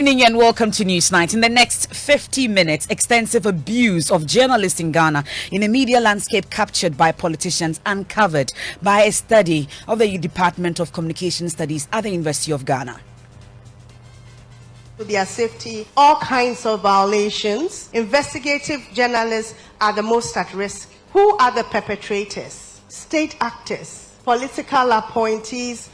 evening and welcome to Newsnight. In the next 50 minutes, extensive abuse of journalists in Ghana in a media landscape captured by politicians uncovered by a study of the Department of Communication Studies at the University of Ghana. Their safety, all kinds of violations. Investigative journalists are the most at risk. Who are the perpetrators? State actors, political appointees.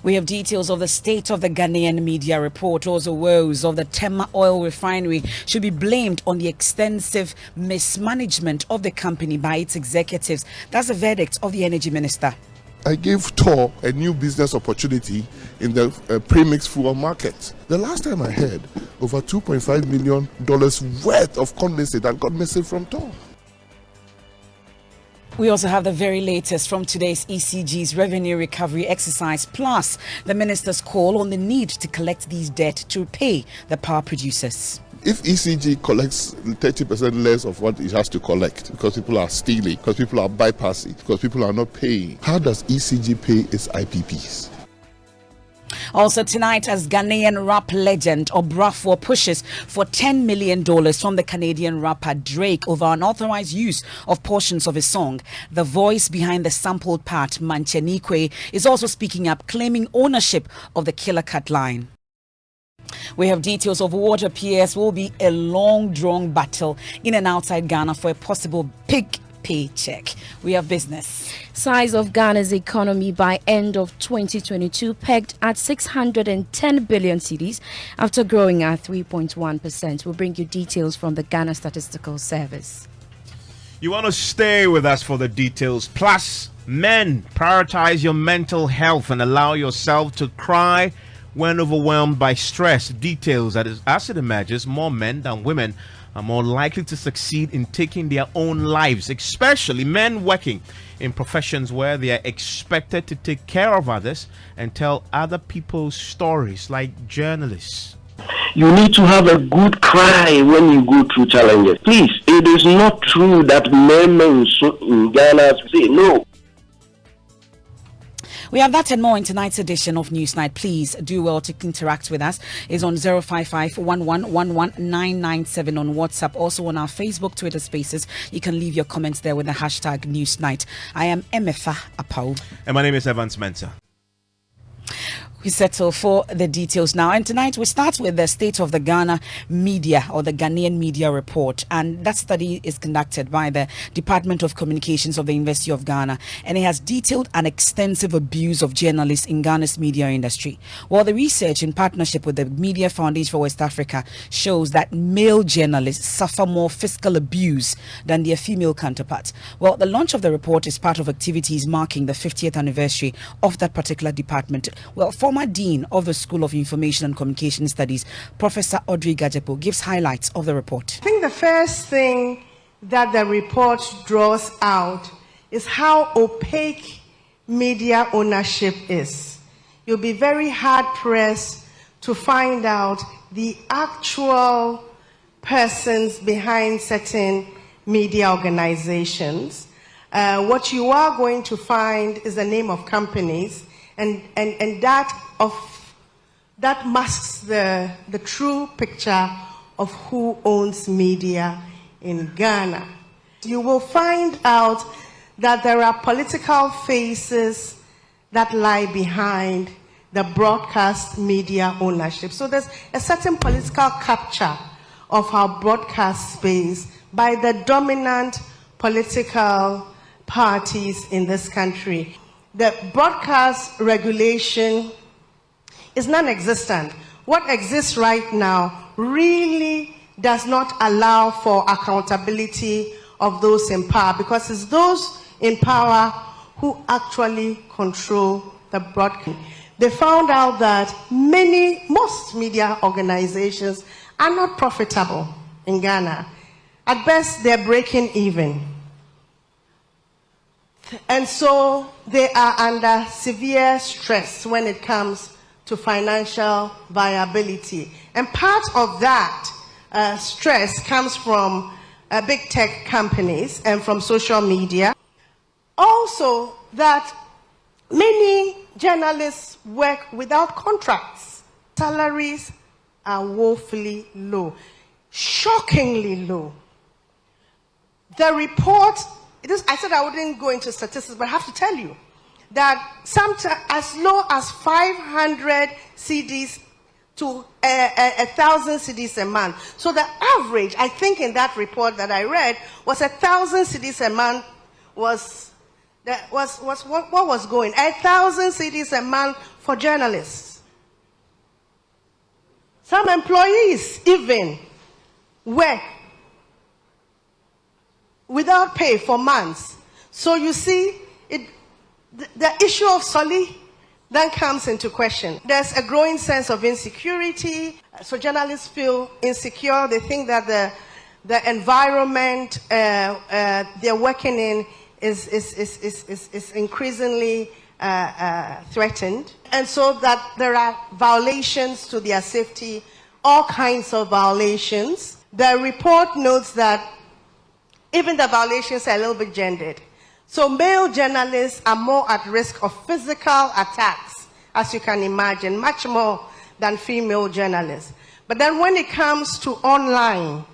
We have details of the state of the Ghanaian media report. Also, woes of the Tema oil refinery should be blamed on the extensive mismanagement of the company by its executives. That's the verdict of the energy minister. I gave TOR a new business opportunity in the premix fuel market. The last time I heard, over $2.5 million worth of condensate from TOR. We also have the very latest from today's ECG's revenue recovery exercise, plus the minister's call on the need to collect these debt to repay the power producers. If ECG collects 30% less of what it has to collect because people are stealing, because people are bypassing, because people are not paying, how does ECG pay its IPPs? Also tonight, as Ghanaian rap legend Obrafour pushes for $10 million from the Canadian rapper Drake over unauthorized use of portions of his song, the voice behind the sampled part, Manchenikwe, is also speaking up, claiming ownership of the Killer Cut line. We have details of what appears will be a long-drawn battle in and outside Ghana for a possible big paycheck. We have business. Size of Ghana's economy by end of 2022 pegged at 610 billion cedis after growing at 3.1%. We'll bring you details from the Ghana Statistical Service. You want to stay with us for the details. Plus, men, prioritize your mental health and allow yourself to cry when overwhelmed by stress. Details that is, as it emerges, more men than women are more likely to succeed in taking their own lives, especially men working in professions where they are expected to take care of others and tell other people's stories, like journalists. You need to have a good cry when you go through challenges. Please, it is not true that men in Ghana say no. We have that and more in tonight's edition of Newsnight. Please do well to interact with us. It's on 055-1111-997 on WhatsApp. Also on our Facebook, Twitter Spaces. You can leave your comments there with the hashtag Newsnight. I am Emefa Apau. And my name is Evans Mensah. We settle for the details now. And tonight we start with the state of the Ghana media, or the Ghanaian media report. And that study is conducted by the Department of Communications of the University of Ghana. And it has detailed an extensive abuse of journalists in Ghana's media industry. Well, the research in partnership with the Media Foundation for West Africa shows that male journalists suffer more physical abuse than their female counterparts. Well, the launch of the report is part of activities marking the 50th anniversary of that particular department. Well, former Dean of the School of Information and Communication Studies, Professor Audrey Gajepo, gives highlights of the report. I think the first thing that the report draws out is how opaque media ownership is. You'll be very hard-pressed to find out the actual persons behind certain media organizations. What you are going to find is the name of companies, and that masks the true picture of who owns media in Ghana. You will find out that there are political faces that lie behind the broadcast media ownership. So there's a certain political capture of our broadcast space by the dominant political parties in this country. The broadcast regulation is non-existent. What exists right now really does not allow for accountability of those in power, because it's those in power who actually control the broadcast. They found out that most media organizations are not profitable in Ghana. At best, they're breaking even. And so they are under severe stress when it comes to financial viability. And part of that stress comes from big tech companies and from social media. Also, that many journalists work without contracts. Salaries are woefully low, shockingly low. The report, I said I wouldn't go into statistics, but I have to tell you that sometimes as low as 500 CDs to 1,000 CDs a month. So the average, I think in that report that I read, was 1,000 CDs a month was what was going. 1,000 CDs a month for journalists. Some employees even work without pay for months. So you see, the issue of Solly then comes into question. There's a growing sense of insecurity. So journalists feel insecure. They think that the environment they're working in is increasingly threatened. And so that there are violations to their safety, all kinds of violations. The report notes that even the violations are a little bit gendered. So male journalists are more at risk of physical attacks, as you can imagine, much more than female journalists. But then when it comes to online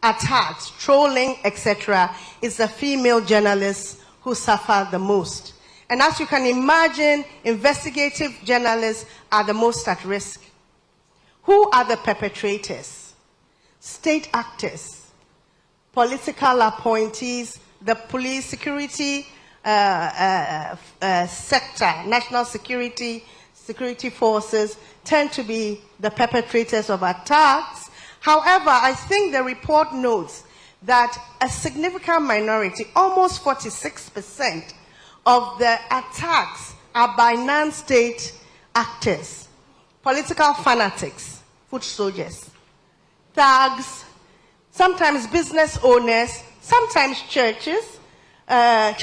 attacks, trolling, etc., it's the female journalists who suffer the most. And as you can imagine, investigative journalists are the most at risk. Who are the perpetrators? State actors, political appointees, the police security sector, national security forces tend to be the perpetrators of attacks. However, I think the report notes that a significant minority, almost 46% of the attacks are by non-state actors, political fanatics, foot soldiers, thugs, sometimes business owners, sometimes churches,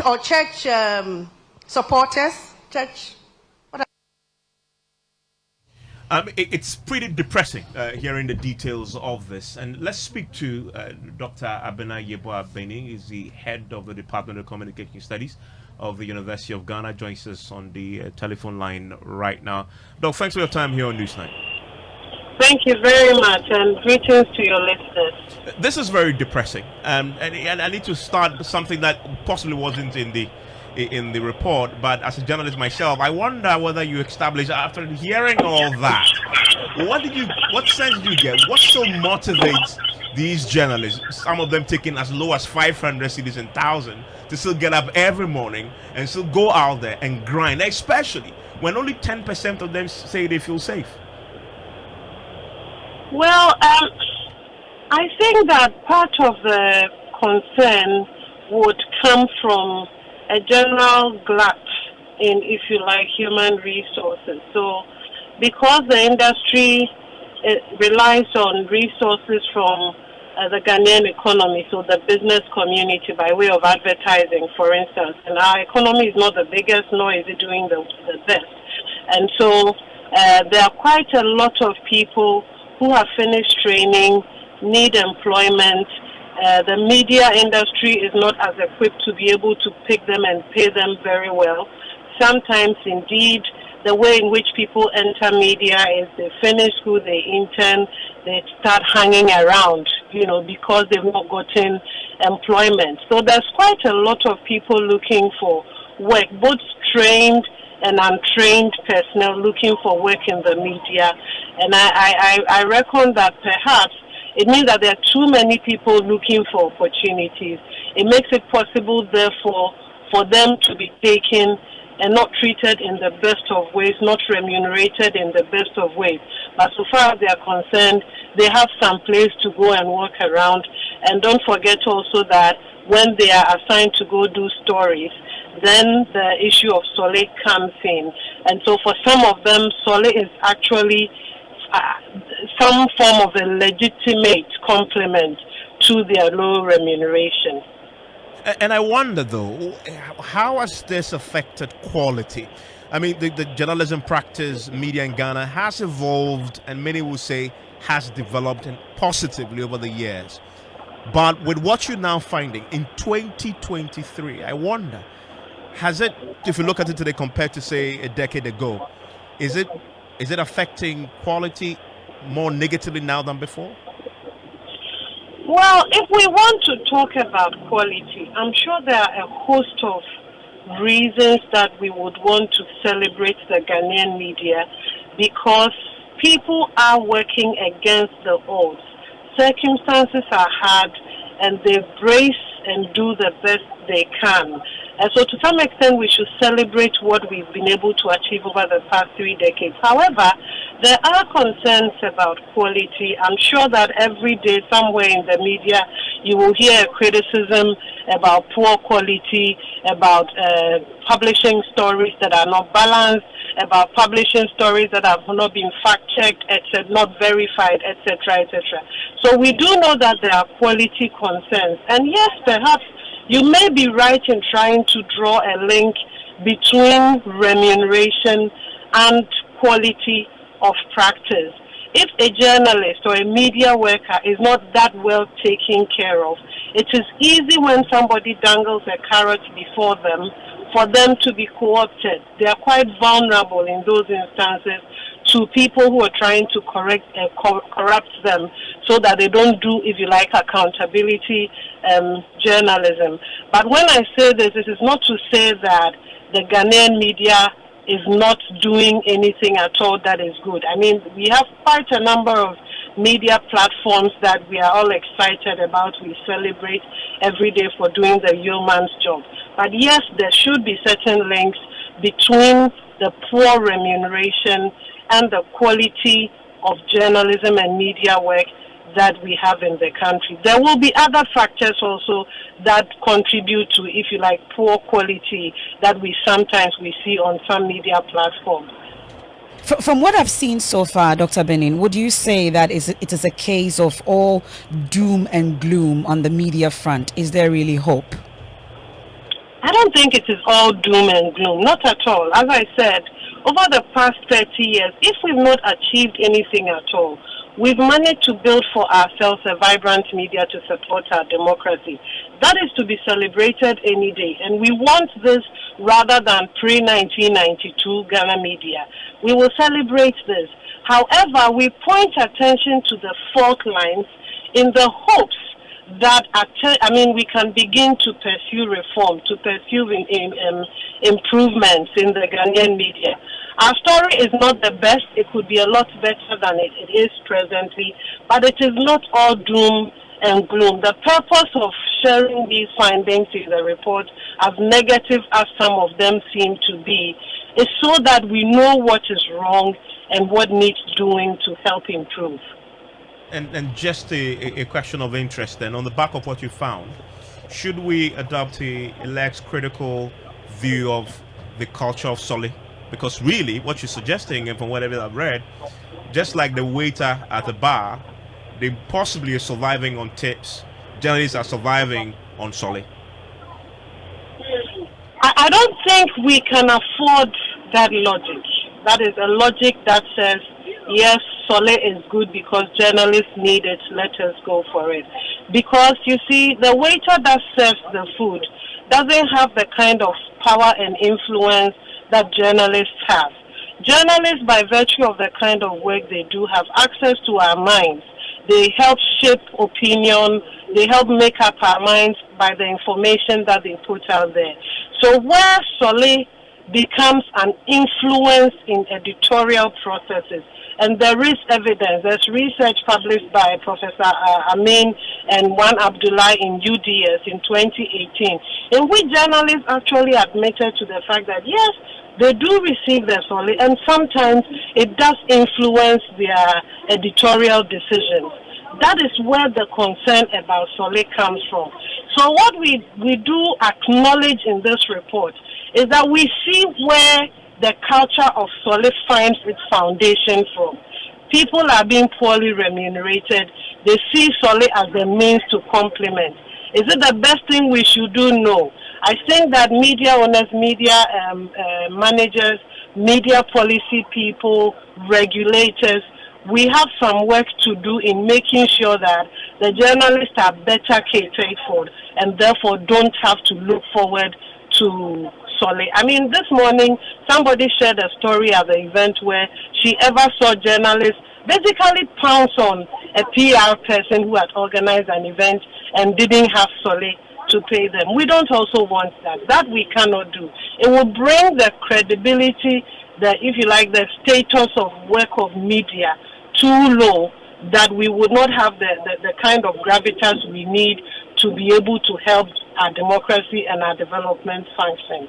or church supporters, It's pretty depressing hearing the details of this. And let's speak to Dr. Abena Yeboah-Beni. He's the head of the Department of Communication Studies of the University of Ghana. Joins us on the telephone line right now. Doc, thanks for your time here on Newsnight. Thank you very much, and greetings to your listeners. This is very depressing, and I need to start with something that possibly wasn't in the report, but as a journalist myself, I wonder whether you established, after hearing all that, what sense did you get? What still motivates these journalists, some of them taking as low as 500 CDs and 1,000, to still get up every morning and still go out there and grind, especially when only 10% of them say they feel safe? Well, I think that part of the concern would come from a general glut in, if you like, human resources. So, because the industry relies on resources from the Ghanaian economy, so the business community, by way of advertising, for instance, and our economy is not the biggest, nor is it doing the best. And so, there are quite a lot of people who have finished training, need employment. The media industry is not as equipped to be able to pick them and pay them very well. Sometimes, indeed, the way in which people enter media is they finish school, they intern, they start hanging around, because they've not gotten employment. So there's quite a lot of people looking for work, both trained and untrained personnel looking for work in the media. And I reckon that perhaps it means that there are too many people looking for opportunities. It makes it possible, therefore, for them to be taken and not treated in the best of ways, not remunerated in the best of ways. But so far as they are concerned, they have some place to go and work around. And don't forget also that when they are assigned to go do stories, then the issue of Solé comes in. And so for some of them, Solé is actually some form of a legitimate complement to their low remuneration. And I wonder, though, how has this affected quality? I mean, the journalism practice, media in Ghana, has evolved, and many will say has developed positively over the years. But with what you're now finding in 2023, I wonder, has it, if you look at it today compared to, say, a decade ago, is it affecting quality more negatively now than before? Well, if we want to talk about quality, I'm sure there are a host of reasons that we would want to celebrate the Ghanaian media, because people are working against the odds. Circumstances are hard, and they brace and do the best they can. And so to some extent, we should celebrate what we've been able to achieve over the past 3 decades. However, there are concerns about quality. I'm sure that every day somewhere in the media, you will hear a criticism about poor quality, about publishing stories that are not balanced, about publishing stories that have not been fact-checked, etc., not verified, etc., etc. So we do know that there are quality concerns. And yes, perhaps you may be right in trying to draw a link between remuneration and quality of practice. If a journalist or a media worker is not that well taken care of, it is easy when somebody dangles a carrot before them for them to be co-opted. They are quite vulnerable in those instances to people who are trying to corrupt them, so that they don't do, if you like, accountability journalism. But when I say this, it is not to say that the Ghanaian media is not doing anything at all that is good. I mean, we have quite a number of media platforms that we are all excited about. We celebrate every day for doing the yeoman's job. But yes, there should be certain links between the poor remuneration and the quality of journalism and media work that we have in the country. There will be other factors also that contribute to, if you like, poor quality that we see on some media platforms. From what I've seen so far, Dr. Benin, would you say that it is a case of all doom and gloom on the media front? Is there really hope? I don't think it is all doom and gloom, not at all. As I said, over the past 30 years, if we've not achieved anything at all, we've managed to build for ourselves a vibrant media to support our democracy. That is to be celebrated any day. And we want this rather than pre-1992 Ghana media. We will celebrate this. However, we point attention to the fault lines in the hopes that we can begin to pursue reform, to pursue improvements in the Ghanaian media. Our story is not the best. It could be a lot better than it is presently, but it is not all doom and gloom. The purpose of sharing these findings in the report, as negative as some of them seem to be, is so that we know what is wrong and what needs doing to help improve. And just a question of interest then, on the back of what you found, should we adopt a less critical view of the culture of Solly? Because really, what you're suggesting, and from whatever I've read, just like the waiter at the bar, they possibly are surviving on tips. Journalists are surviving on Solly. I don't think we can afford that logic. That is a logic that says, yes, Solly is good because journalists need it, let us go for it. Because, you see, the waiter that serves the food doesn't have the kind of power and influence that journalists have. Journalists, by virtue of the kind of work they do, have access to our minds. They help shape opinion. They help make up our minds by the information that they put out there. So where Solly becomes an influence in editorial processes, and there is evidence, there's research published by Professor Amin and Juan Abdullah in UDS in 2018, in which journalists actually admitted to the fact that, yes, they do receive their Solly, and sometimes it does influence their editorial decisions. That is where the concern about Solly comes from. So what we do acknowledge in this report is that we see where the culture of Solly finds its foundation from. People are being poorly remunerated. They see Solly as a means to complement. Is it the best thing we should do? No. I think that media owners, media managers, media policy people, regulators, we have some work to do in making sure that the journalists are better catered for and therefore don't have to look forward to Solly. I mean, this morning, somebody shared a story at the event where she ever saw journalists basically pounce on a PR person who had organized an event and didn't have Solé to pay them. We don't also want that. That we cannot do. It will bring the credibility, if you like, the status of work of media too low, that we would not have the kind of gravitas we need to be able to help our democracy and our development function.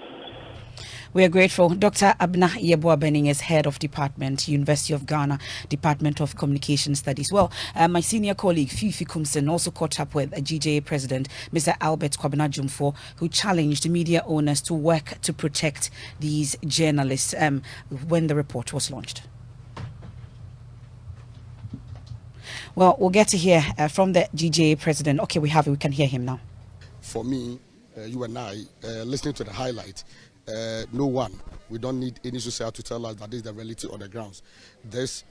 We are grateful. Dr. Abna Yeboah-Benning is head of department, University of Ghana, Department of Communication Studies. Well, my senior colleague, Fifi Kumsen, also caught up with a GJA president, Mr. Albert Kwabena Jumfo, who challenged media owners to work to protect these journalists when the report was launched. Well, we'll get to hear from the GJA president. Okay, we can hear him now. For me, you and I, listening to the highlight, no one, we don't need any society to tell us that this is the reality on the grounds. This,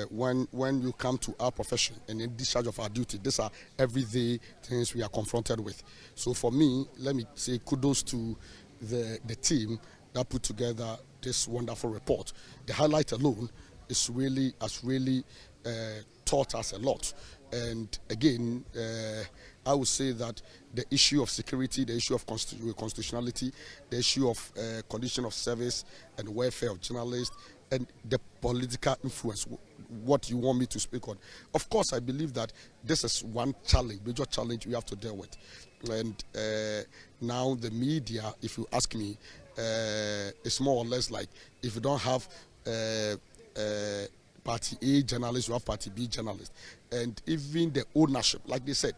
when you come to our profession and in discharge of our duty, these are everyday things we are confronted with. So for me, let me say kudos to the team that put together this wonderful report. The highlight alone has really taught us a lot. And again, I would say that the issue of security, the issue of constitutionality, the issue of condition of service and welfare of journalists, and the political influence, what you want me to speak on. Of course, I believe that this is one challenge, major challenge we have to deal with. And now the media, if you ask me, it's more or less like if you don't have Party A journalists, you have Party B journalists. And even the ownership, like they said,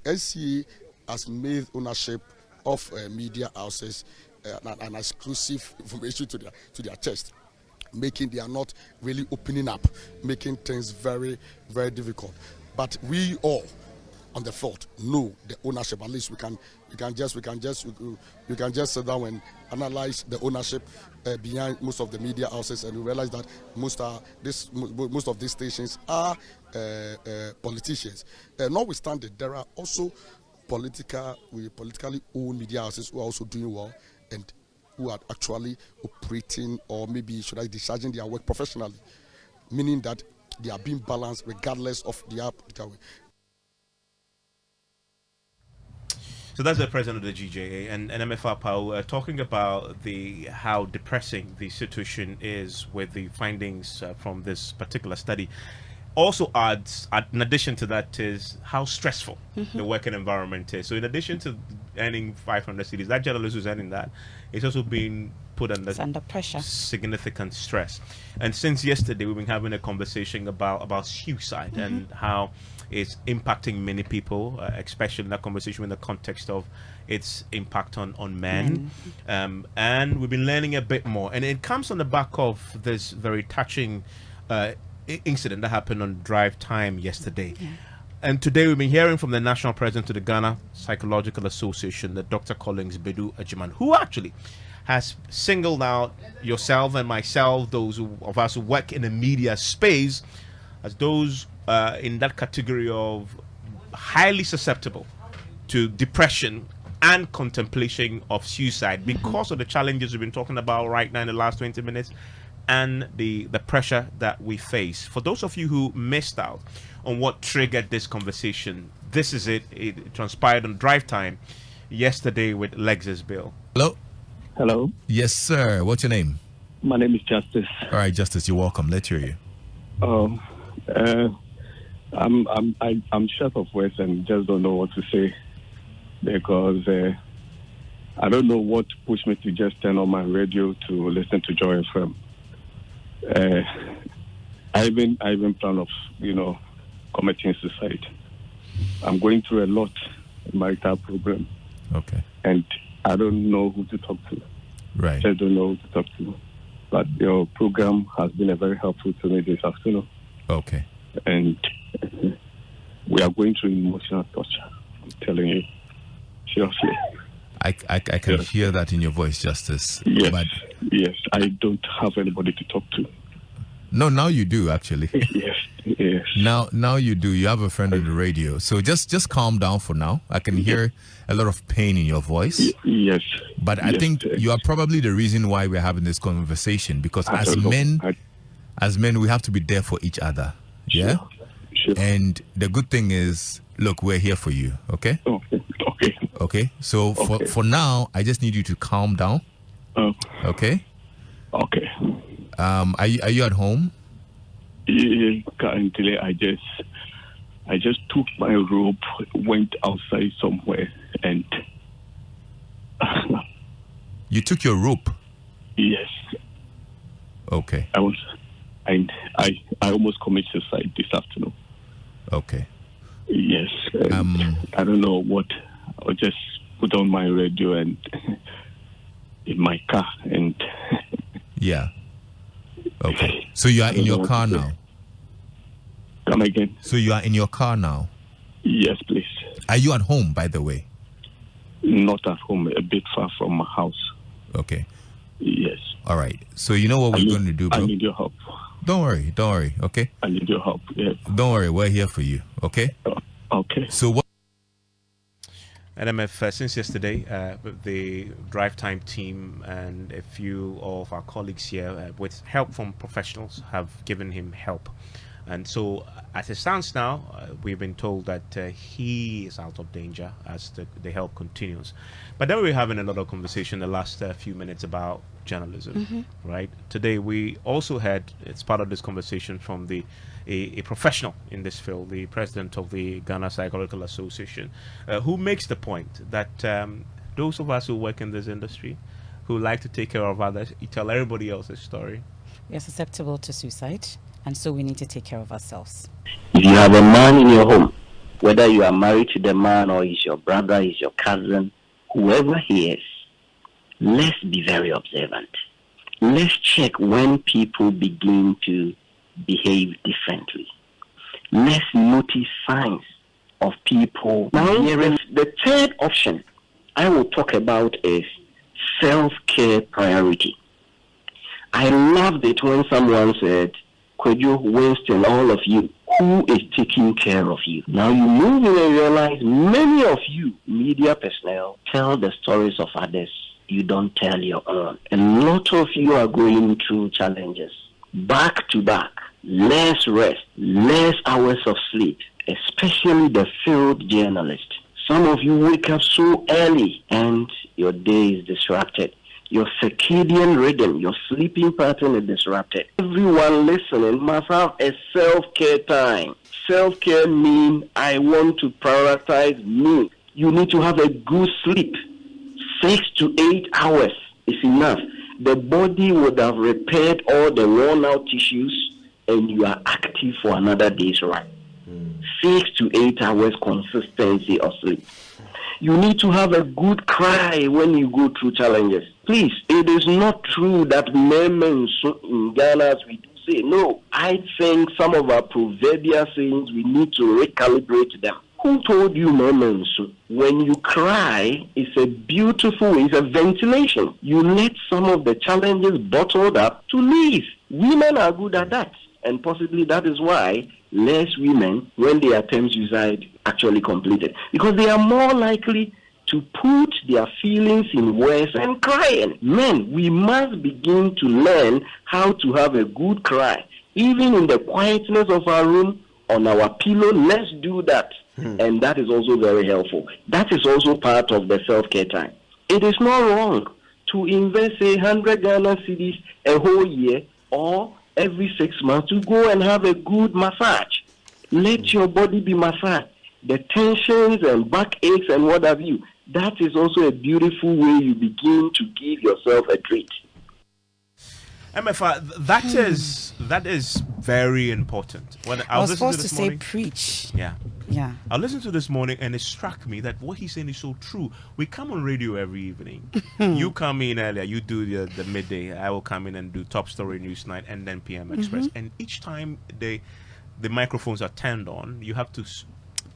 NCA has made ownership of media houses an exclusive information to their chest, making they are not really opening up, making things very, very difficult. But we all on the field know the ownership. At least we can just sit down and analyze the ownership behind most of the media houses, and we realize that most of these stations are politicians. Notwithstanding, there are also politically owned media houses who are also doing well and who are actually operating, or maybe should I discharging their work professionally, meaning that they are being balanced regardless of their political way. So that's the president of the GJA and MFR Pau talking about how depressing the situation is with the findings from this particular study. Also adds, in addition to that, is how stressful the working environment is. So in addition to earning 500 cedis, that journalist who's earning that is also being put under pressure, significant stress. And since yesterday, we've been having a conversation about suicide and how it's impacting many people, especially in that conversation in the context of its impact on men. And we've been learning a bit more. And it comes on the back of this very touching incident that happened on drive time yesterday. And today we've been hearing from the national president of the Ghana Psychological Association, the Dr. Collins Bedu Ajiman, who actually has singled out yourself and myself, those of us who work in the media space, as those in that category of highly susceptible to depression and contemplation of suicide because of the challenges we've been talking about right now in the last 20 minutes and the pressure that we face. For those of you who missed out on what triggered this conversation, this is it. It transpired on drive time yesterday with Lexus Bill. Hello. Hello. Yes, sir. What's your name? My name is Justice. All right, Justice, you're welcome. Let's hear you. I'm short of words and just don't know what to say because I don't know what pushed me to just turn on my radio to listen to Joy FM. I even plan of committing suicide. I'm going through a lot marital problem. Okay. And I don't know who to talk to. Right. I don't know who to talk to. But your program has been very helpful to me this afternoon. Okay. And we are going through emotional torture. I'm telling you. Seriously. I can hear that in your voice, Justice. Yes. But yes. I don't have anybody to talk to. No, now you do, actually. Yes. Now you do. You have a friend on the radio. So just calm down for now. I can hear a lot of pain in your voice. Yes. But I think you are probably the reason why we're having this conversation, because as men as men, we have to be there for each other. Yeah? Sure. And the good thing is, look, we're here for you, okay? Okay. Okay? So for now, I just need you to calm down. Okay? Okay. Are you at home? Yeah, currently, I just took my rope, went outside somewhere, and You took your rope? yes, Okay. I almost committed suicide this afternoon. Okay. Yes. I don't know what. I'll just put on my radio and in my car and. Yeah. Okay. So you are in your car now? Come again. So you are in your car now? Yes, please. Are you at home, by the way? Not at home, a bit far from my house. Okay. Yes. All right. So you know what we're going to do, bro? I need your help. Don't worry, okay? I need your help, yeah. Don't worry, we're here for you, okay? Okay. So what? NMF, since yesterday, the drive time team and a few of our colleagues here, with help from professionals, have given him help. And so, as it stands now, we've been told that he is out of danger as the help continues. But then we're having a lot of conversation the last few minutes about journalism, right? Today, we also had, it's part of this conversation, from a professional in this field, the president of the Ghana Psychological Association, who makes the point that those of us who work in this industry, who like to take care of others, you tell everybody else's story. We are susceptible to suicide, and so we need to take care of ourselves. If you have a man in your home, whether you are married to the man or he's your brother, he's your cousin, whoever he is, let's be very observant. Let's check when people begin to behave differently. Let's notice signs of people. Now, the third option I will talk about is self-care priority. I loved it when someone said, Kweju, Winston, all of you, who is taking care of you? Now you move in and realize many of you, media personnel, tell the stories of others. You don't tell your own. A lot of you are going through challenges. Back to back, less rest, less hours of sleep, especially the field journalist. Some of you wake up so early and your day is disrupted. Your circadian rhythm, your sleeping pattern is disrupted. Everyone listening must have a self-care time. Self-care means I want to prioritize me. You need to have a good sleep. 6 to 8 hours is enough. The body would have repaired all the worn-out tissues and you are active for another day's run. 6 to 8 hours consistency of sleep. You need to have a good cry when you go through challenges. Please, it is not true that men in Ghana, as we do say, no. I think some of our proverbial sayings, we need to recalibrate them. Who told you men? When you cry, it's a beautiful, it's a ventilation. You let some of the challenges bottled up to leave. Women are good at that. And possibly that is why less women, when they attempt suicide, actually complete it. Because they are more likely to put their feelings in words and crying. Men, we must begin to learn how to have a good cry. Even in the quietness of our room, on our pillow, let's do that. And that is also very helpful. That is also part of the self-care time. It is not wrong to invest 100 Ghana cedis a whole year or every 6 months to go and have a good massage. Let your body be massaged. The tensions and backaches and what have you, that is also a beautiful way you begin to give yourself a treat. MFR, that is very important. When I was forced to morning, say preach. Yeah. I listened to this morning and it struck me that what he's saying is so true. We come on radio every evening. You come in earlier, you do the midday. I will come in and do Top Story News Night and then PM Express. And each time the microphones are turned on, you have to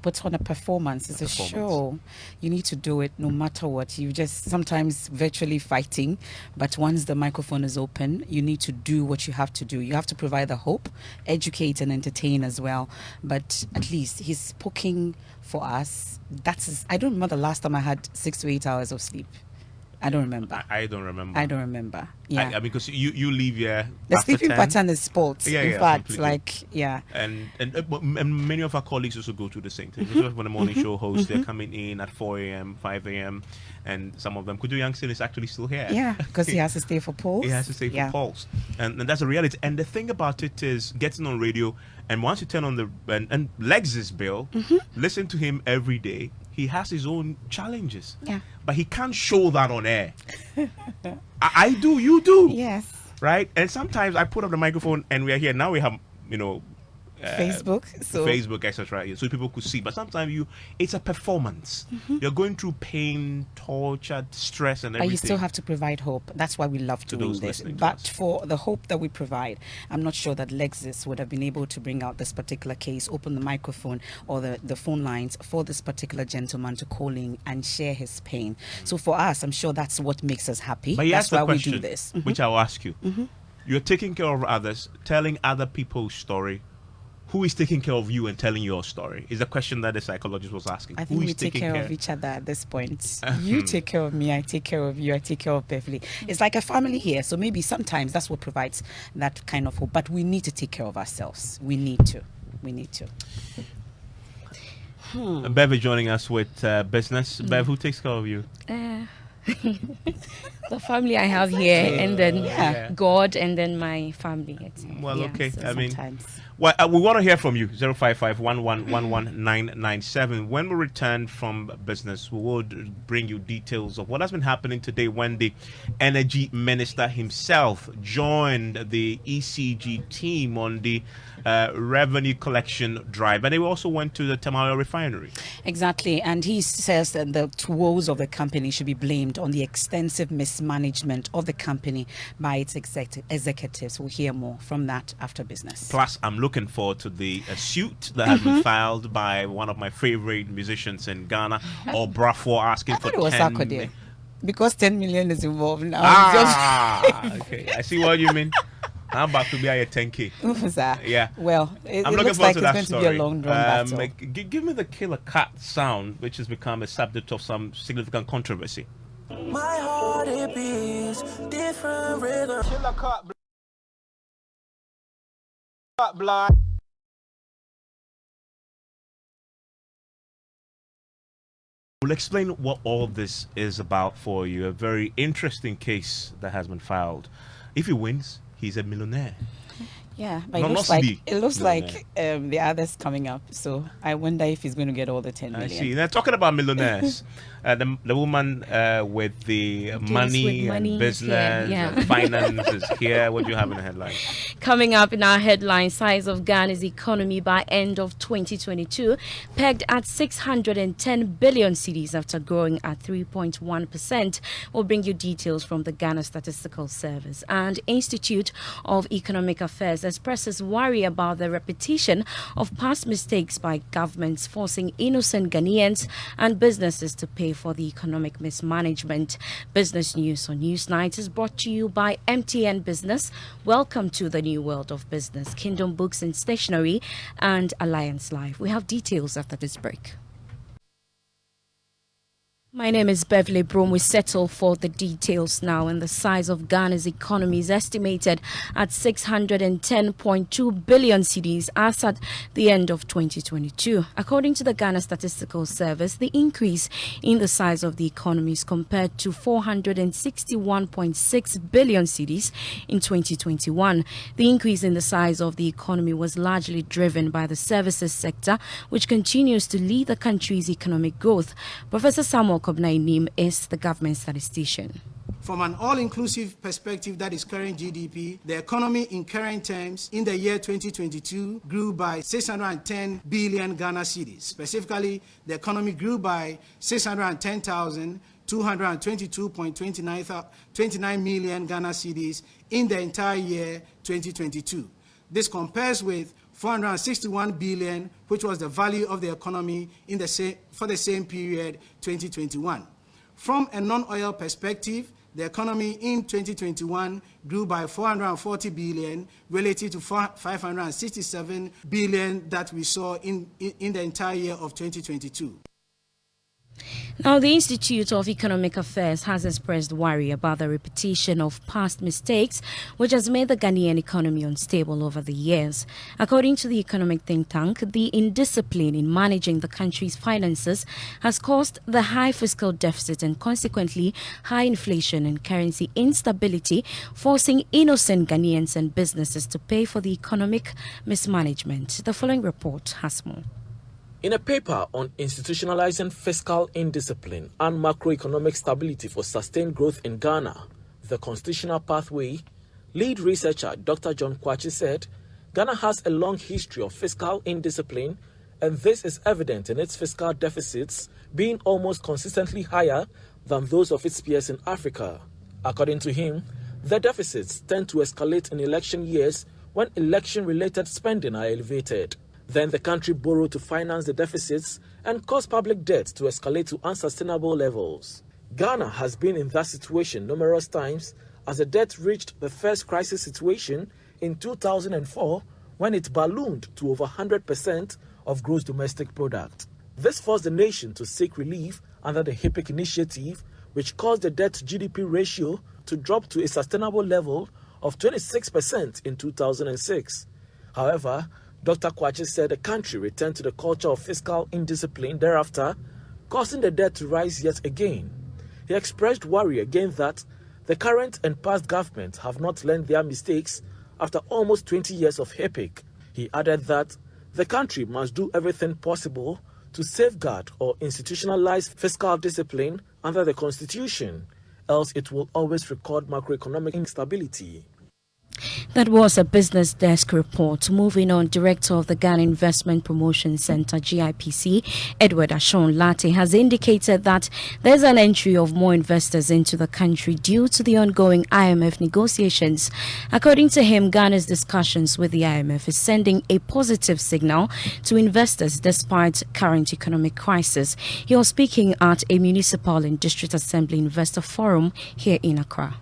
put on a performance. It's a show. You need to do it no matter what. You just sometimes virtually fighting, but once the microphone is open, you need to do what you have to do. You have to provide the hope, educate and entertain as well. But at least he's spoken for us. I don't remember the last time I had 6 to 8 hours of sleep. I don't remember. I don't remember. I don't remember. Yeah. I mean, because you leave here. The after sleeping 10. pattern is sports. In fact, completely. like, yeah. And many of our colleagues also go through the same thing. Especially when the morning show hosts, they're coming in at 4 a.m., 5 a.m., and some of them. Kudu Youngson is actually still here. Yeah, because he has to stay for polls. He has to stay for polls. And that's a reality. And the thing about it is getting on radio, and once you turn on the... And Lexus Bill, listen to him every day. He has his own challenges. Yeah. But he can't show that on air. I do, you do. Yes. Right? And sometimes I put up the microphone and we are here. Now we have, Facebook, etc. So people could see. But sometimes it's a performance. You're going through pain, torture, stress, and everything. But you still have to provide hope. That's why we love doing this. But for the hope that we provide, I'm not sure that Lexus would have been able to bring out this particular case, open the microphone or the phone lines for this particular gentleman to call in and share his pain. So for us, I'm sure that's what makes us happy. But that's why question, we do this. Which I'll ask you. You're taking care of others, telling other people's story. Who is taking care of you and telling your story? Is the question that the psychologist was asking. I think we take care of each other at this point. You take care of me, I take care of you, I take care of Beverly. It's like a family here. So maybe sometimes that's what provides that kind of hope. But we need to take care of ourselves. We need to. Bev is joining us with business. Bev, who takes care of you? The family I have here, and then God, and then my family. Well, okay. So I mean, sometimes. well, we want to hear from you. 055-1111-997. When we return from business, we will bring you details of what has been happening today when the energy minister himself joined the ECG team on the revenue collection drive. And they also went to the Tamale refinery. Exactly. And he says that the woes of the company should be blamed on the extensive mismanagement of the company by its executives. We'll hear more from that after business. Plus, I'm looking forward to the suit that has been filed by one of my favorite musicians in Ghana, or Brafo, asking for 10 million. Because 10 million is involved now. Okay. I see what you mean. I'm about to be at 10K. Yeah. Well, it I'm looks like it's going to be a long run battle. Give me the killer cat sound, which has become a subject of some significant controversy. My heart, it beats different rhythm. Killer cat blood. We'll explain what all this is about for you. A very interesting case that has been filed. If he wins, he's a millionaire. Yeah, but it looks like the others coming up. So I wonder if he's going to get all the 10 million. I see. Now, talking about millionaires, the woman with the money and business and finance is here. What do you have in the headline? Coming up in our headline, size of Ghana's economy by end of 2022 pegged at 610 billion cedis after growing at 3.1%. We'll bring you details from the Ghana Statistical Service. And Institute of Economic Affairs expresses worry about the repetition of past mistakes by governments, forcing innocent Ghanaians and businesses to pay for the economic mismanagement. Business News on Newsnight is brought to you by MTN Business. Welcome to the new world of business. Kingdom Books and Stationery and Alliance Life. We have details after this break. My name is Beverly Broom. We settle for the details now, and the size of Ghana's economy is estimated at 610.2 billion cedis as at the end of 2022. According to the Ghana Statistical Service, the increase in the size of the economy is compared to 461.6 billion cedis in 2021. The increase in the size of the economy was largely driven by the services sector, which continues to lead the country's economic growth. Professor Samuel Kobnainim is the government statistician. From an all-inclusive perspective, that is current GDP, the economy in current terms in the year 2022 grew by 610 billion Ghana cedis. Specifically, the economy grew by 610,222.29 million Ghana cedis in the entire year 2022. This compares with 461 billion, which was the value of the economy for the same period, 2021. From a non-oil perspective, the economy in 2021 grew by 440 billion relative to 567 billion that we saw in the entire year of 2022. Now, the Institute of Economic Affairs has expressed worry about the repetition of past mistakes, which has made the Ghanaian economy unstable over the years. According to the economic think tank, the indiscipline in managing the country's finances has caused the high fiscal deficit and consequently high inflation and currency instability, forcing innocent Ghanaians and businesses to pay for the economic mismanagement. The following report has more. In a paper on institutionalizing fiscal indiscipline and macroeconomic stability for sustained growth in Ghana, the constitutional pathway, lead researcher Dr. John Kwachi said, Ghana has a long history of fiscal indiscipline, and this is evident in its fiscal deficits being almost consistently higher than those of its peers in Africa. According to him, the deficits tend to escalate in election years when election-related spending are elevated. Then the country borrowed to finance the deficits and caused public debt to escalate to unsustainable levels. Ghana has been in that situation numerous times as the debt reached the first crisis situation in 2004 when it ballooned to over 100% of gross domestic product. This forced the nation to seek relief under the HIPIC initiative, which caused the debt-to-GDP ratio to drop to a sustainable level of 26% in 2006. However, Dr. Kwachi said the country returned to the culture of fiscal indiscipline thereafter, causing the debt to rise yet again. He expressed worry again that the current and past government have not learned their mistakes after almost 20 years of HIPIC. He added that the country must do everything possible to safeguard or institutionalize fiscal discipline under the Constitution, else it will always record macroeconomic instability. That was a Business Desk report. Moving on, Director of the Ghana Investment Promotion Center, GIPC, Edward Ashon Latte, has indicated that there's an entry of more investors into the country due to the ongoing IMF negotiations. According to him, Ghana's discussions with the IMF is sending a positive signal to investors despite current economic crisis. He was speaking at a Municipal and District Assembly Investor Forum here in Accra.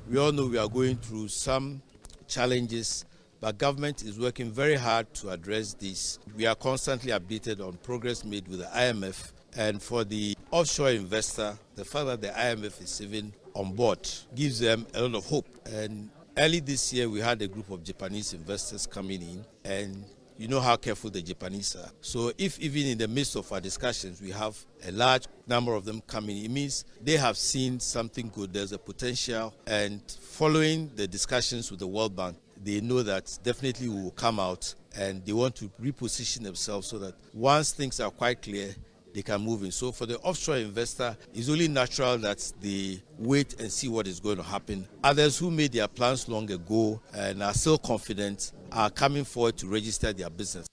We all know we are going through some challenges, but government is working very hard to address this. We are constantly updated on progress made with the IMF, and for the offshore investor, the fact that the IMF is even on board gives them a lot of hope. And early this year, we had a group of Japanese investors coming in, and you know how careful the Japanese are. So if even in the midst of our discussions, we have a large number of them coming, it means they have seen something good. There's a potential. And following the discussions with the World Bank, they know that definitely we will come out, and they want to reposition themselves so that once things are quite clear, they can move in. So for the offshore investor, it's only natural that they wait and see what is going to happen. Others who made their plans long ago and are still confident are coming forward to register their business.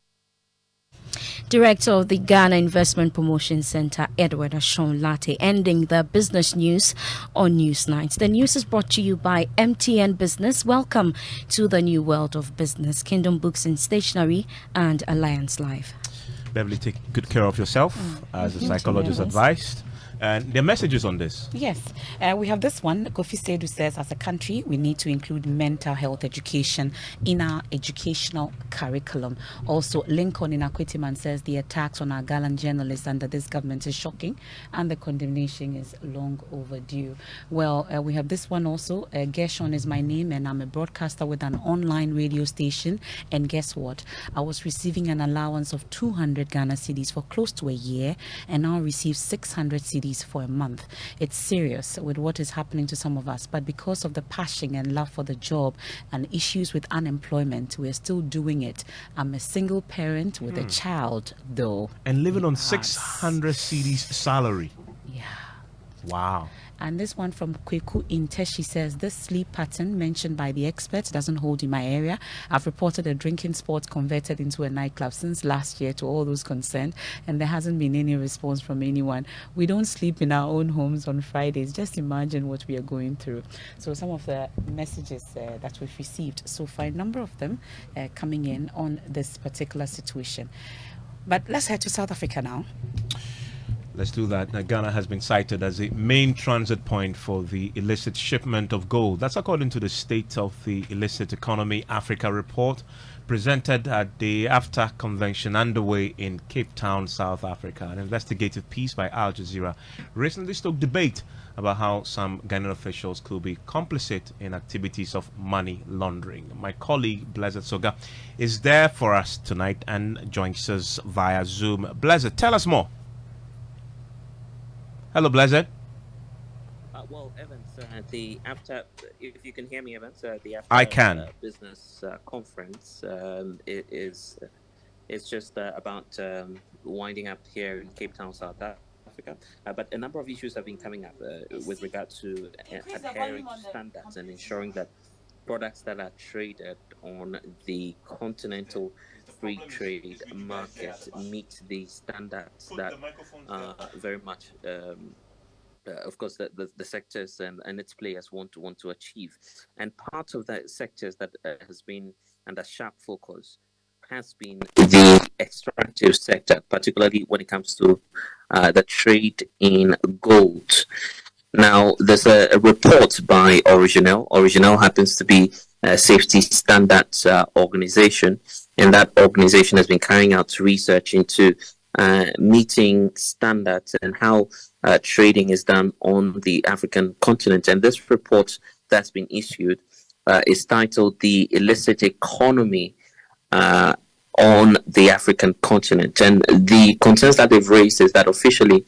Director of the Ghana Investment Promotion Center, Edward Ashon Latte, ending the business news on Newsnight. The news is brought to you by MTN Business. Welcome to the new world of business. Kingdom Books and Stationery and Alliance Live. Beverly, take good care of yourself, as the psychologist advised. And there are messages on this. Yes. We have this one. Kofi Sedu says, as a country, we need to include mental health education in our educational curriculum. Also, Lincoln in Akwetiman says the attacks on our gallant journalists under this government is shocking and the condemnation is long overdue. Well, we have this one also. Gershon is my name and I'm a broadcaster with an online radio station. And guess what? I was receiving an allowance of 200 Ghana cedis for close to a year and now receive 600 cedis for a month. It's serious with what is happening to some of us, but because of the passion and love for the job and issues with unemployment, we're still doing it. I'm a single parent with a child, though. And living on 600 cedis salary. Yeah. Wow. And this one from Kweku Inteshi says, this sleep pattern mentioned by the experts doesn't hold in my area. I've reported a drinking spot converted into a nightclub since last year to all those concerned, and there hasn't been any response from anyone. We don't sleep in our own homes on Fridays. Just imagine what we are going through. So some of the messages that we've received so far, a number of them coming in on this particular situation. But let's head to South Africa now. Let's do that. Now, Ghana has been cited as a main transit point for the illicit shipment of gold. That's according to the State of the Illicit Economy Africa report presented at the AFTA convention underway in Cape Town, South Africa. An investigative piece by Al Jazeera recently stoked debate about how some Ghanaian officials could be complicit in activities of money laundering. My colleague Blessed Soga is there for us tonight and joins us via Zoom. Blessed, tell us more. Hello, Blessed. Well, Evans, the AFTA, if you can hear me, Evans, the AFTA I can. business conference is just about winding up here in Cape Town, South Africa. But a number of issues have been coming up with regard to adhering to standards and ensuring that products that are traded on the continental free trade market meet the standards that very much of course, the sectors and its players want to achieve. And part of the sectors that has been under sharp focus has been the extractive sector, particularly when it comes to the trade in gold. Now, there's a report by Original. Original happens to be a safety standards organization, and that organization has been carrying out research into meeting standards and how trading is done on the African continent. And this report that's been issued is titled The Illicit Economy on the African Continent. And the concerns that they've raised is that officially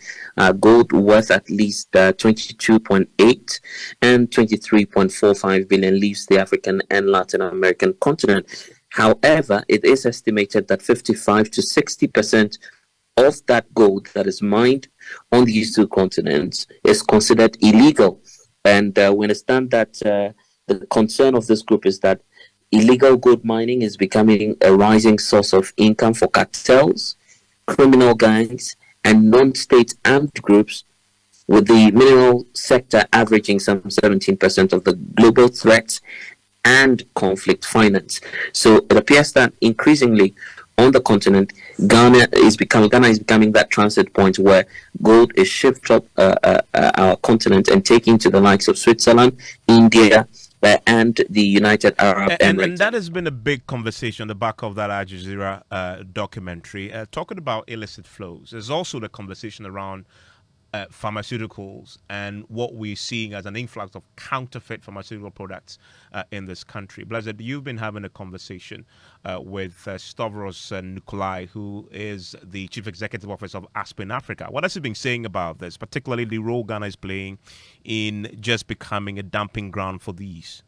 gold worth at least 22.8 and 23.45 billion leaves the African and Latin American continent. However, it is estimated that 55 to 60% of that gold that is mined on these two continents is considered illegal. And we understand that the concern of this group is that illegal gold mining is becoming a rising source of income for cartels, criminal gangs, and non-state armed groups, with the mineral sector averaging some 17% of the global threats and conflict finance. So it appears that increasingly on the continent, Ghana is becoming that transit point where gold is shipped up our continent and taken to the likes of Switzerland, India, and the United Arab Emirates. And that has been a big conversation on the back of that Al Jazeera documentary, talking about illicit flows. There's also the conversation around pharmaceuticals and what we're seeing as an influx of counterfeit pharmaceutical products in this country. Blessed, you've been having a conversation with Stavros Nikolai, who is the Chief Executive Officer of Aspen Africa. What has he been saying about this, particularly the role Ghana is playing in just becoming a dumping ground for these?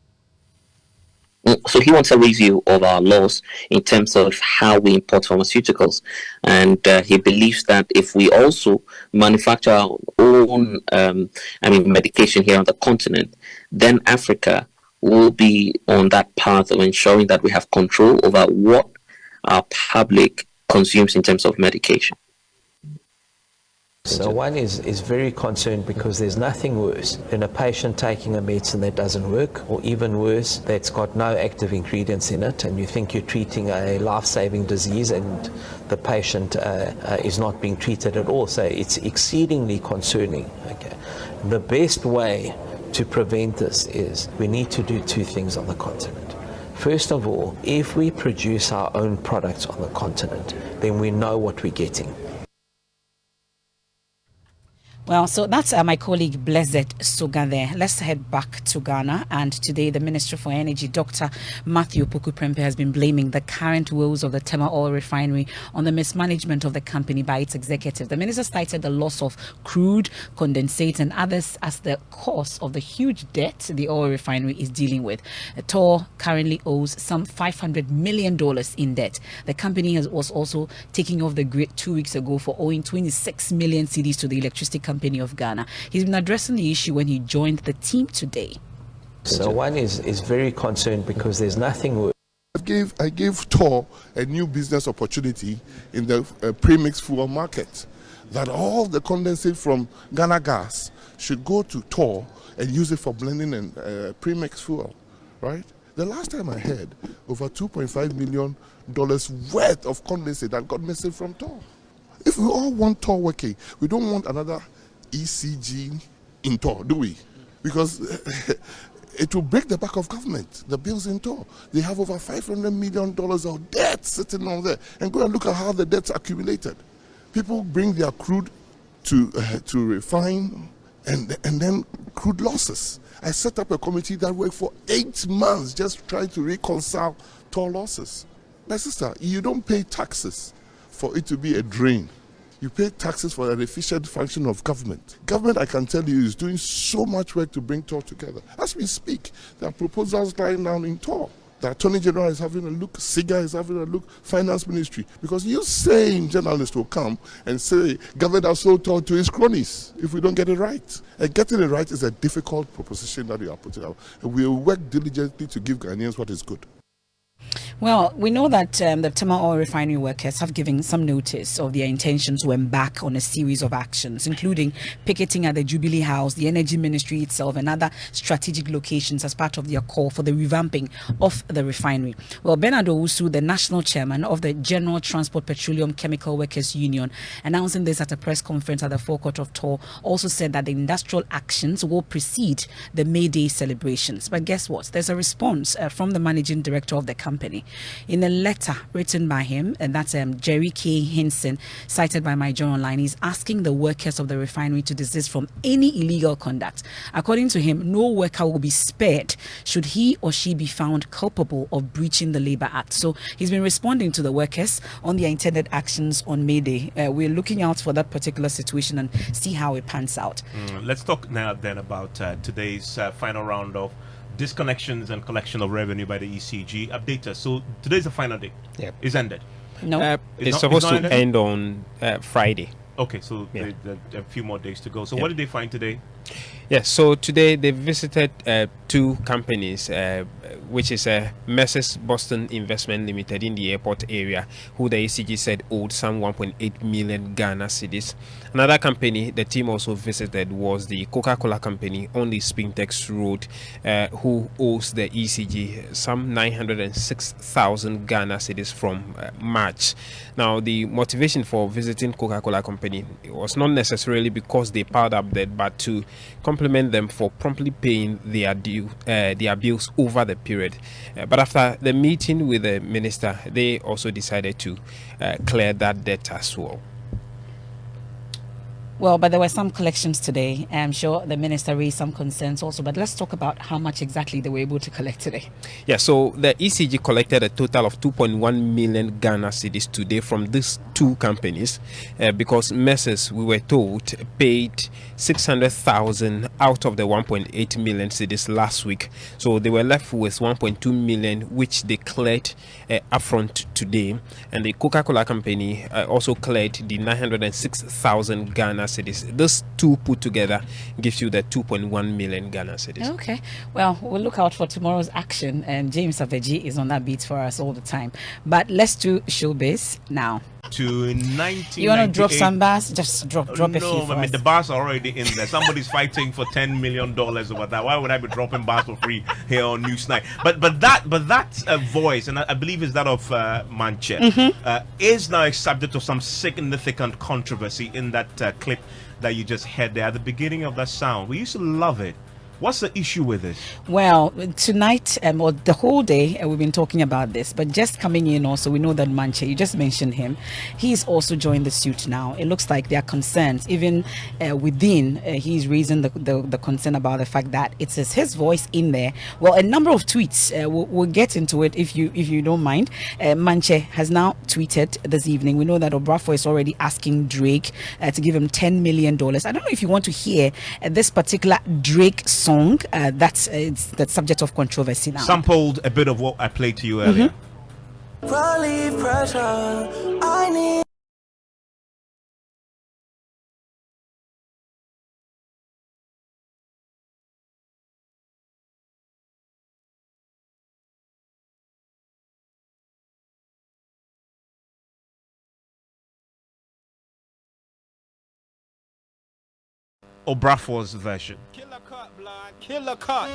So he wants a review of our laws in terms of how we import pharmaceuticals. And he believes that if we also manufacture our own medication here on the continent, then Africa will be on that path of ensuring that we have control over what our public consumes in terms of medication. So one is very concerned because there's nothing worse than a patient taking a medicine that doesn't work, or even worse, that's got no active ingredients in it, and you think you're treating a life-saving disease and the patient is not being treated at all. So it's exceedingly concerning. Okay. The best way to prevent this is we need to do two things on the continent. First of all, if we produce our own products on the continent, then we know what we're getting. Well, so that's my colleague Blessed Soga there. Let's head back to Ghana. And today, the Minister for Energy, Dr. Matthew Opoku-Prempeh, has been blaming the current woes of the Tema oil refinery on the mismanagement of the company by its executive. The minister cited the loss of crude, condensate, and others as the cause of the huge debt the oil refinery is dealing with. TOR currently owes some $500 million in debt. The company was also taking off the grid 2 weeks ago for owing 26 million cedis to the electricity company of Ghana. He's been addressing the issue when he joined the team today. So one is very concerned because there's nothing worse. I gave TOR a new business opportunity in the premix fuel market, that all the condensate from Ghana Gas should go to TOR and use it for blending and premix fuel, right? The last time I heard, over $2.5 million worth of condensate that got missing from TOR. If we all want TOR working, we don't want another ECG in TOR, do we? Because it will break the back of government. The bills in TOR. They have over $500 million of debt sitting on there. And go and look at how the debt's accumulated. People bring their crude to refine, and then crude losses. I set up a committee that worked for 8 months just trying to reconcile TOR losses. My sister, you don't pay taxes for it to be a drain. You pay taxes for an efficient function of government. Government, I can tell you, is doing so much work to bring TOR together. As we speak, there are proposals lying down in TOR. The Attorney General is having a look, SIGA is having a look, Finance Ministry. Because you same journalists will come and say, government has sold TOR to its cronies if we don't get it right. And getting it right is a difficult proposition that you are putting out. And we will work diligently to give Ghanaians what is good. Well, we know that the Tema oil refinery workers have given some notice of their intentions to embark on a series of actions, including picketing at the Jubilee House, the Energy Ministry itself, and other strategic locations as part of their call for the revamping of the refinery. Well, Bernard Owusu, the national chairman of the General Transport Petroleum Chemical Workers Union, announcing this at a press conference at the forecourt of TOR, also said that the industrial actions will precede the May Day celebrations. But guess what? There's a response from the managing director of the company. In a letter written by him, and that's Jerry K. Hinson, cited by My Journal Online, he's asking the workers of the refinery to desist from any illegal conduct. According to him, no worker will be spared should he or she be found culpable of breaching the Labour Act. So he's been responding to the workers on their intended actions on May Day. We're looking out for that particular situation and see how it pans out. Let's talk now then about today's final round of disconnections and collection of revenue by the ECG. Update us. So today's the final day. Yeah. It's ended. No. It's supposed to end on Friday. Okay, so Yeah. a few more days to go. So Yeah. what did they find today? Yes, so today they visited 2 companies, which is Messrs Boston Investment Limited in the airport area, who the ECG said owed some 1.8 million Ghana cedis. Another company the team also visited was the Coca-Cola company on the Spintex Road, who owes the ECG some 906,000 Ghana cedis from March. Now, the motivation for visiting Coca-Cola company was not necessarily because they piled up debt, but to compliment them for promptly paying their bills over the period. But after the meeting with the minister, they also decided to clear that debt as well. Well, but there were some collections today. I'm sure the minister raised some concerns also, but let's talk about how much exactly they were able to collect today. Yeah, so the ECG collected a total of 2.1 million Ghana cedis today from these 2 companies because Messrs, we were told, paid 600,000 out of the 1.8 million cedis last week. So they were left with 1.2 million, which they cleared upfront today. And the Coca-Cola company also cleared the 906,000 Ghana cedis. Those 2 put together gives you the 2.1 million Ghana cedis. Okay. Well, we'll look out for tomorrow's action. And James Aveji is on that beat for us all the time. But let's do showbiz now. To 1998. You want to drop some bars? Just drop a few. No, I mean, the bars are already in there. Somebody's fighting for $10 million over that. Why would I be dropping bars for free here on Newsnight? But that voice, and I believe is that of Manche, is now a subject of some significant controversy in that clip that you just heard there at the beginning of that sound. We used to love it. What's the issue with this? Well, tonight, or the whole day, we've been talking about this, but just coming in also, we know that Manche, you just mentioned him, he's also joined the suit now. It looks like there are concerns, even within, he's raising the concern about the fact that it says his voice in there. Well, a number of tweets, we'll get into it if you don't mind. Manche has now tweeted this evening. We know that Obrafo is already asking Drake to give him $10 million. I don't know if you want to hear this particular Drake song that's the subject of controversy now. Sampled a bit of what I played to you earlier. Relieve pressure, I need. Obrafo's version. Killer cut, blood. Killer cut.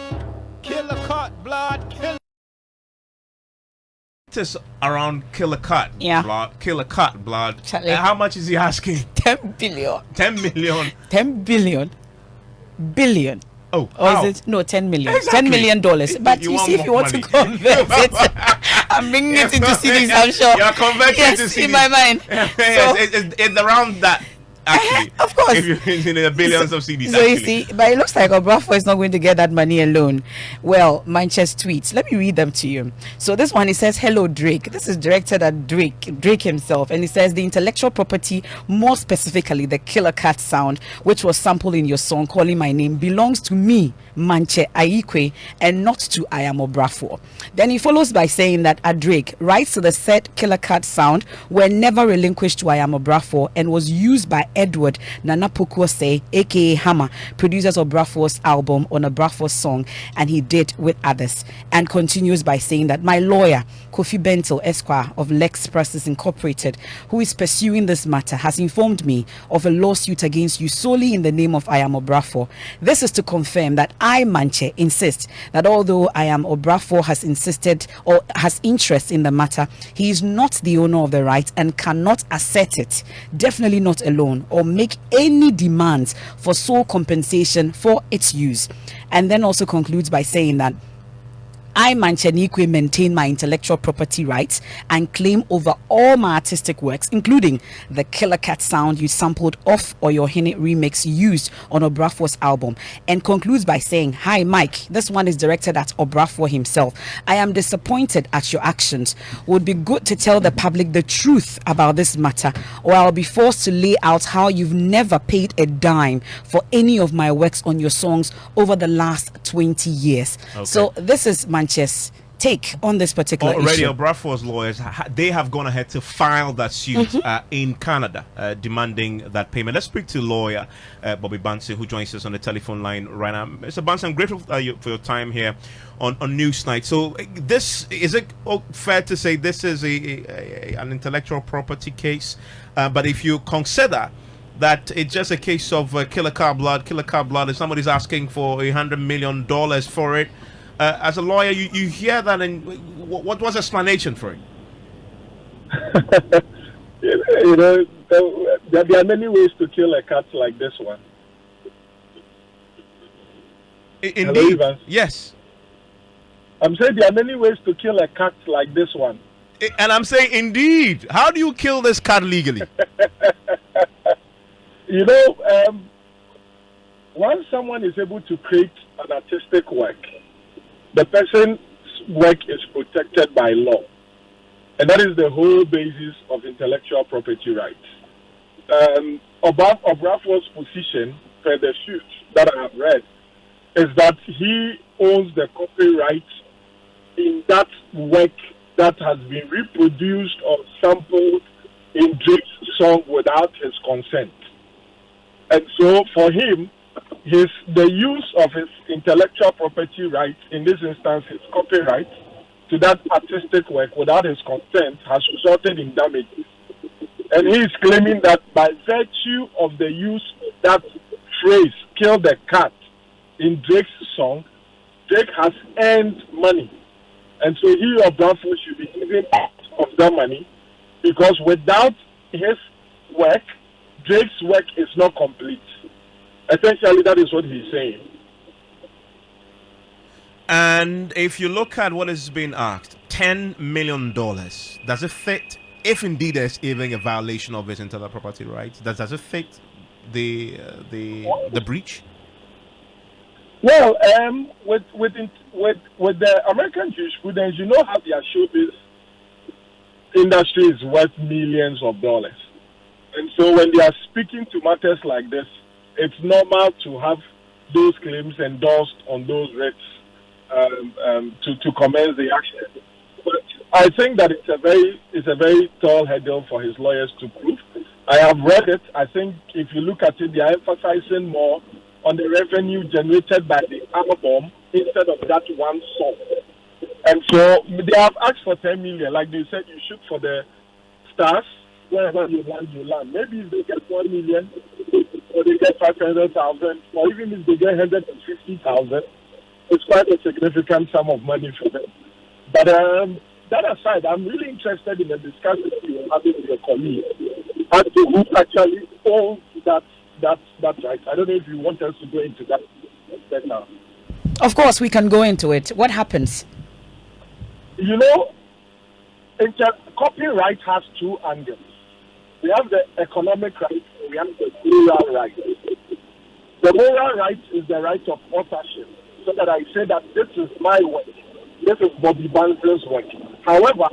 Killer cut, blood. Killer. It is around Killer Cut. Yeah. Blood. Killer Cut, blood. Charlie. How much is he asking? 10 billion. 10 million. 10 billion. Billion. Oh, or how? is it no 10 million? Exactly. $10 million. But you want see, if you more want money. to convert it, I'm bringing it into CDs. I'm sure. You're converting yes, to CDs in my mind. Yes, it's around that. Actually, of course, if you're in the billions of CDs. So actually. you see, but it looks like Obrafo is not going to get that money alone. Well, Manchester tweets. Let me read them to you. So this one, it says, "Hello Drake." This is directed at Drake himself, and he says the intellectual property, more specifically the Killer Cat sound, which was sampled in your song "Calling My Name," belongs to me, Manche Aikwe, and not to I Am Obrafo. Then he follows by saying that Drake rights to the said Killer Cat sound were never relinquished to I Am Obrafo and was used by Edward Nanapukwose, aka Hammer, producers of Obrafo's album on Obrafo's song, and he did with others. And continues by saying that my lawyer, Kofi Bentel Esquire of Lex Presses Incorporated, who is pursuing this matter, has informed me of a lawsuit against you solely in the name of I Am Obrafo. This is to confirm that I, Manche, insist that although I Am Obrafo has insisted or has interest in the matter, he is not the owner of the right and cannot assert it, definitely not alone, or make any demands for sole compensation for its use. And then also concludes by saying that I, Manchanikwe, maintain my intellectual property rights and claim over all my artistic works, including the Killer Cat sound you sampled off or your Hine remix used on Obrafo's album. And concludes by saying, "Hi, Mike. This one is directed at Obrafo himself. I am disappointed at your actions. Would be good to tell the public the truth about this matter, or I'll be forced to lay out how you've never paid a dime for any of my works on your songs over the last 20 years. Okay. So this is Manchester's take on this particular already issue. Obrafo's lawyers, they have gone ahead to file that suit in Canada, demanding that payment. Let's speak to lawyer Bobby Bansi, who joins us on the telephone line right now. Mr. Bansi, I'm grateful for your time here on Newsnight. So this, is it fair to say this is an intellectual property case? But if you consider that it's just a case of killer car blood, and somebody's asking for $100 million for it, as a lawyer, you hear that, and what was the explanation for it? You know, there are many ways to kill a cat like this one. Indeed, hello, yes. I'm saying there are many ways to kill a cat like this one. And I'm saying, indeed, how do you kill this cat legally? You know, once someone is able to create an artistic work, the person's work is protected by law. And that is the whole basis of intellectual property rights. Obrafo's position, per the suit that I have read, is that he owns the copyright in that work that has been reproduced or sampled in Drake's song without his consent. And so for him, the use of his intellectual property rights, in this instance his copyright, to that artistic work without his consent has resulted in damages. And he is claiming that by virtue of the use of that phrase, "kill the cat," in Drake's song, Drake has earned money. And so he, Obrafo, should be given part of that money, because without his work, Drake's work is not complete. Essentially, that is what he's saying. And if you look at what is being asked, $10 million, does it fit? If indeed there's even a violation of his intellectual property rights, does it fit the breach? Well, with the American jurisprudence, you know how their showbiz industry is worth millions of dollars, and so when they are speaking to matters like this, it's normal to have those claims endorsed on those rates to commence the action. But I think that it's a very tall hurdle for his lawyers to prove. I have read it. I think if you look at it, they are emphasizing more on the revenue generated by the album instead of that one song. And so they have asked for 10 million. Like they said, you shoot for the stars. Wherever you land, you land. Maybe if they get 1 million, or they get 500,000, or even if they get 150,000, it's quite a significant sum of money for them. But that aside, I'm really interested in the discussion you were having with your colleague as to who actually owns that right. I don't know if you want us to go into that. better. Of course, we can go into it. What happens? You know, copyright has two angles. We have the economic right, and we have the moral right. The moral right is the right of authorship, so that I say that this is my work, this is Bobby Banson's work. However,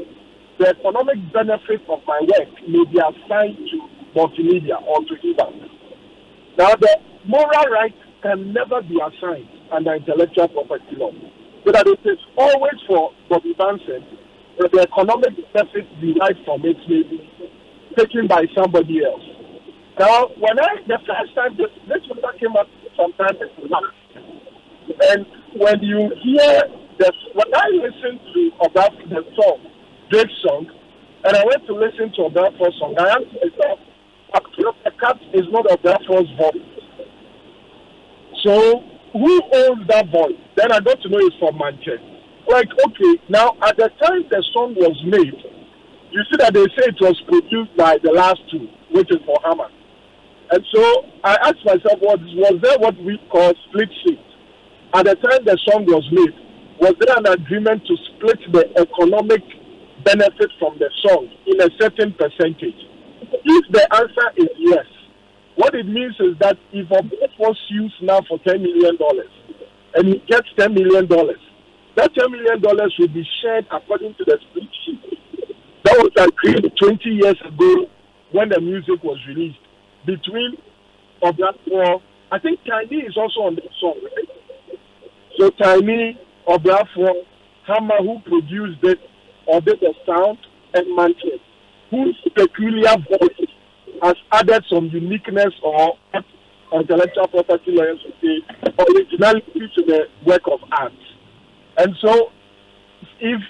the economic benefit of my work may be assigned to multimedia or to Ivan. Now, the moral right can never be assigned under intellectual property law, so that it is always for Bobby Banson, but the economic benefit derived from it may be taken by somebody else. Now, the first time this matter came up sometime in the and when you hear when I listened to the song, Drake's song, and I went to listen to Obrafo's song, I asked myself, the cat is not Obrafo's voice. So, who owns that voice? Then I got to know it's from Manchester. Like, okay, now at the time the song was made, you see that they say it was produced by the last two, which is for Hammer. And so I asked myself, was there what we call split sheet? At the time the song was made, was there an agreement to split the economic benefit from the song in a certain percentage? If the answer is yes, what it means is that if a boat was used now for $10 million and he gets $10 million, that $10 million will be shared according to the split sheet. That was agreed 20 years ago when the music was released between Obrafour. I think Tiny is also on the song, right? So Tiny, Obrafour, Hammer, who produced it, or did the sound, and Manchester, whose peculiar voice has added some uniqueness or intellectual property lawyers would say originality to the work of art. And so, if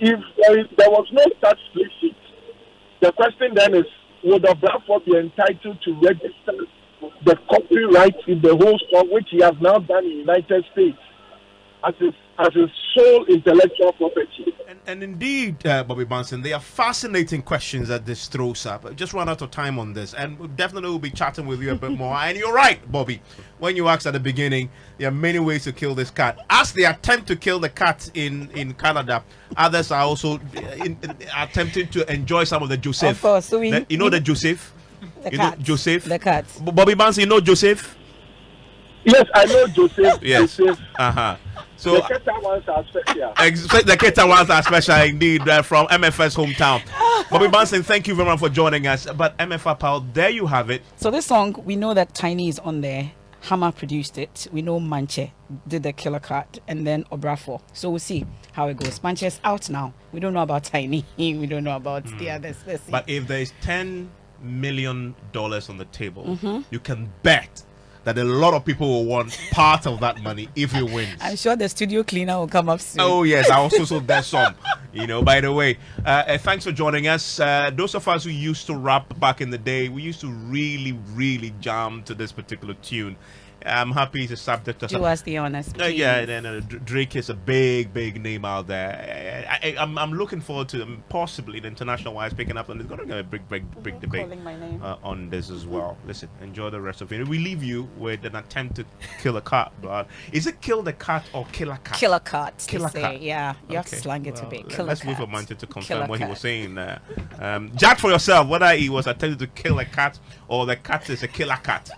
there was no such split sheet, the question then is, would Obrafour be entitled to register the copyright in the whole song, which he has now done in the United States, as his sole intellectual property? And indeed, Bobby Banson, they are fascinating questions that this throws up. I just run out of time on this, and we definitely will be chatting with you a bit more. And you're right, Bobby, when you asked at the beginning, there are many ways to kill this cat. As they attempt to kill the cat in Canada, others are also attempting to enjoy some of the Joseph. Of course. So the Joseph? The cat. Joseph? The cat. Bobby Banson, you know Joseph? Yes, I know Joseph. Yes. Joseph. So the Keta ones are special. The Keta ones are special indeed, from MF's hometown. Bobby Banson, thank you very much for joining us. But MF Pal, there you have it. So this song, we know that Tiny is on there. Hammer produced it. We know Manche did the killer cut, and then Obrafour. So we'll see how it goes. Manche's out now. We don't know about Tiny. We don't know about the others. Let's see. But if there is $10 million on the table, you can bet that a lot of people will want part of that money if he wins. I'm sure the studio cleaner will come up soon. Oh yes, I also sold that some. By the way, thanks for joining us. Those of us who used to rap back in the day, we used to really jam to this particular tune. I'm happy it's a subject. Do us the honors. Drake is a big name out there. I'm looking forward to possibly the international wise picking up, and it's going to be a big debate on this as well. Listen, enjoy the rest of it. We leave you with an attempt to kill a cat. But is it kill the cat or kill a cat? Kill a cat. Kill a cat. Yeah, you have to slang it to be. Kill let's a wait cat. for Manchester to confirm what he was saying there. Judge for yourself whether he was attempting to kill a cat or the cat is a killer cat.